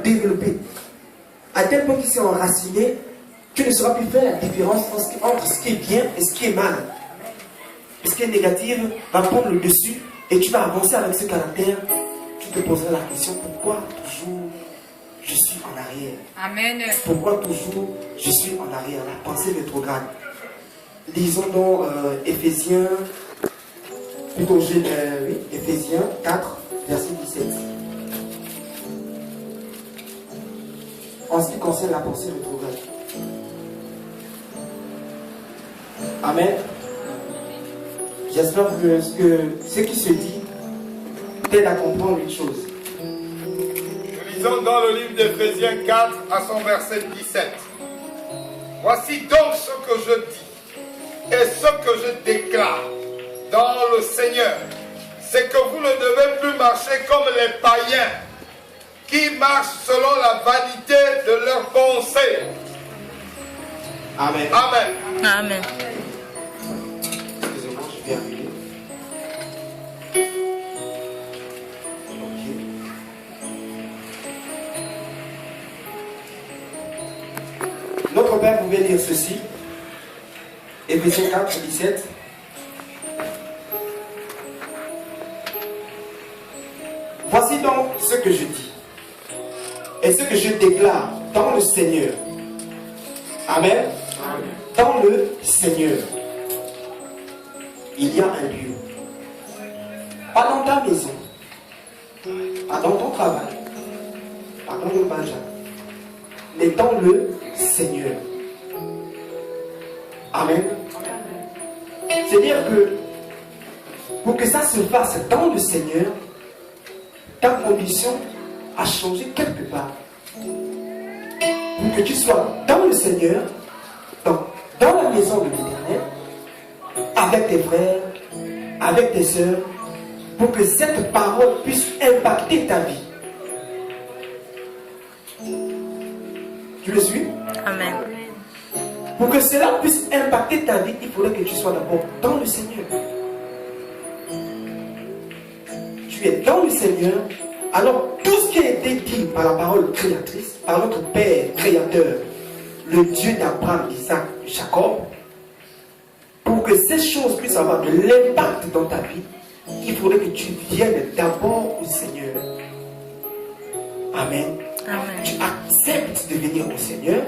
développer. À tel point qu'il s'est enraciné, tu ne sauras plus faire la différence entre ce qui est bien et ce qui est mal. Et ce qui est négatif va prendre le dessus et tu vas avancer avec ce caractère. Tu te poseras la question, pourquoi toujours je suis en arrière? Amen. Pourquoi toujours je suis en arrière? La pensée rétrograde. Lisons donc Éphésiens 4, verset 17. En ce qui concerne la pensée rétrograde. Amen. J'espère que ce qui se dit t'aide à comprendre une chose. Nous lisons dans le livre d'Éphésiens 4 à son verset 17. Voici donc ce que je dis et ce que je déclare dans le Seigneur, c'est que vous ne devez plus marcher comme les païens qui marchent selon la vanité de leurs pensées. Amen. Amen. Amen. Excusez-moi, je vais appuyer. Ok. Notre Père pouvait lire ceci. Éphésiens 4, 17. Voici donc ce que je dis et ce que je déclare dans le Seigneur. Amen. Dans le Seigneur, il y a un lieu. Pas dans ta maison, pas dans ton travail, pas dans le Benjamin, mais dans le Seigneur. Amen. C'est-à-dire que pour que ça se fasse dans le Seigneur, ta condition a changé quelque part. Pour que tu sois dans le Seigneur, dans la maison de l'Éternel, avec tes frères, avec tes sœurs, pour que cette parole puisse impacter ta vie. Tu le suis? Amen. Pour que cela puisse impacter ta vie, il faudrait que tu sois d'abord dans le Seigneur. Tu es dans le Seigneur, alors tout ce qui a été dit par la parole créatrice, par notre Père créateur, le Dieu d'Abraham, Isaac, Jacob, pour que ces choses puissent avoir de l'impact dans ta vie, il faudrait que tu viennes d'abord au Seigneur. Amen. Amen. Tu acceptes de venir au Seigneur,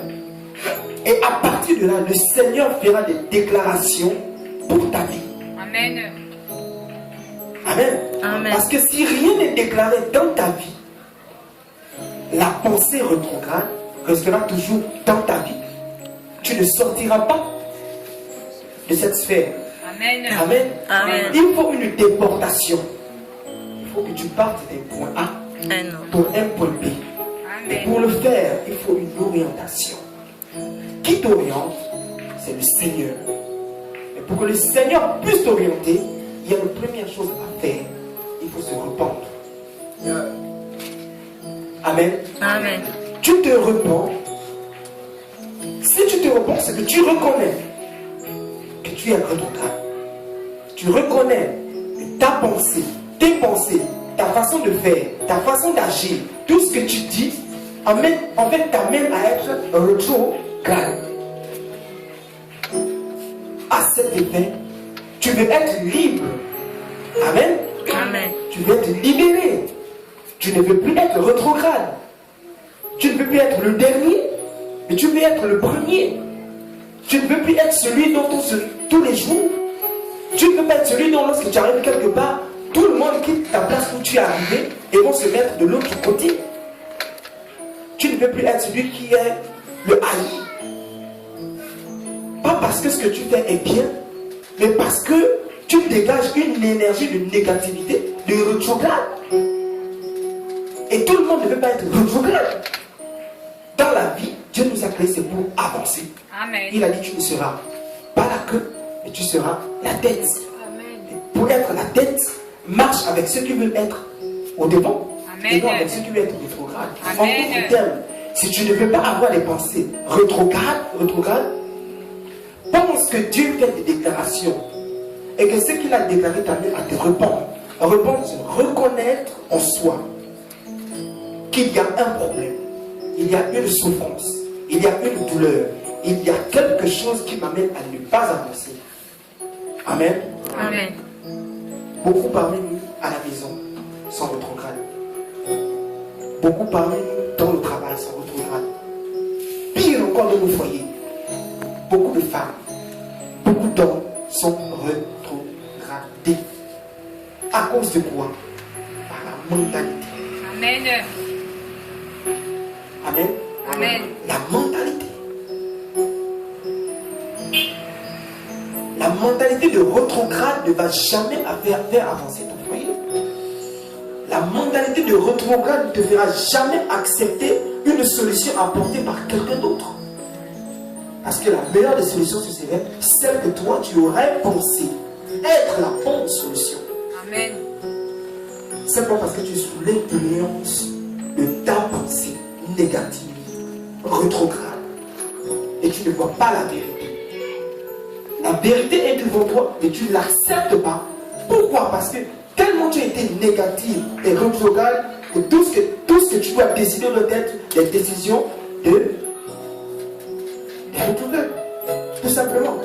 et à partir de là, le Seigneur fera des déclarations pour ta vie. Amen. Amen. Amen. Parce que si rien n'est déclaré dans ta vie, la pensée rétrograde restera toujours dans ta vie. Tu ne sortiras pas de cette sphère. Amen. Amen. Amen. Il faut une déportation. Il faut que tu partes des points A pour un point B. Et pour le faire, il faut une orientation. Qui t'oriente? C'est le Seigneur. Et pour que le Seigneur puisse t'orienter, il y a une première chose à faire. Il faut se rependre. Amen. Amen. Tu te repens. Si tu te repens, c'est que tu reconnais que tu es un rétrograde. Tu reconnais que ta pensée, tes pensées, ta façon de faire, ta façon d'agir, tout ce que tu dis, en fait, t'amène à être rétrograde. À cet effet, tu veux être libre. Amen. Amen. Tu veux être libéré. Tu ne veux plus être rétrograde. Tu ne veux plus être le dernier, mais tu veux être le premier. Tu ne veux plus être celui dont on se tous les jours. Tu ne veux pas être celui dont lorsque tu arrives quelque part, tout le monde quitte ta place où tu es arrivé et vont se mettre de l'autre côté. Tu ne veux plus être celui qui est le haï. Pas parce que ce que tu fais est bien, mais parce que tu dégages une énergie de négativité, de rétrograde. Et tout le monde ne veut pas être rétrograde. Dans la vie, Dieu nous a créés, c'est pour avancer. Amen. Il a dit, tu ne seras pas la queue, mais tu seras la tête. Et pour être la tête, marche avec ceux qui veulent être au devant. Amen. Et non avec ceux qui veulent être rétrograde. En Amen. d'autres termes, si tu ne veux pas avoir des pensées rétrogrades, pense que Dieu fait des déclarations. Et que ce qu'il a déclaré t'amène à te répondre. Répondre, c'est reconnaître en soi qu'il y a un problème. il y a une souffrance, il y a une douleur, il y a quelque chose qui m'amène à ne pas avancer. Amen. Amen. Beaucoup parmi nous à la maison sont rétrogrades. Beaucoup parmi nous dans le travail sont rétrogrades. Pire encore dans nos foyers. Beaucoup de femmes, beaucoup d'hommes sont rétrogradés. À cause de quoi? Par la mentalité. Amen. Amen. Amen. La mentalité. La mentalité de rétrograde ne va jamais faire avancer ton foyer. La mentalité de rétrograde ne te fera jamais accepter une solution apportée par quelqu'un d'autre. Parce que la meilleure des solutions, ce serait celle que toi, tu aurais pensé être la bonne solution. Amen. Simplement parce que tu es sous l'influence de ta pensée négative, rétrograde. Et tu ne vois pas la vérité. La vérité est devant toi, mais tu ne l'acceptes pas. Pourquoi? Parce que tellement tu as été négative et rétrograde que tout ce que tu dois décider doit être des décisions de rétrograde. Tout simplement.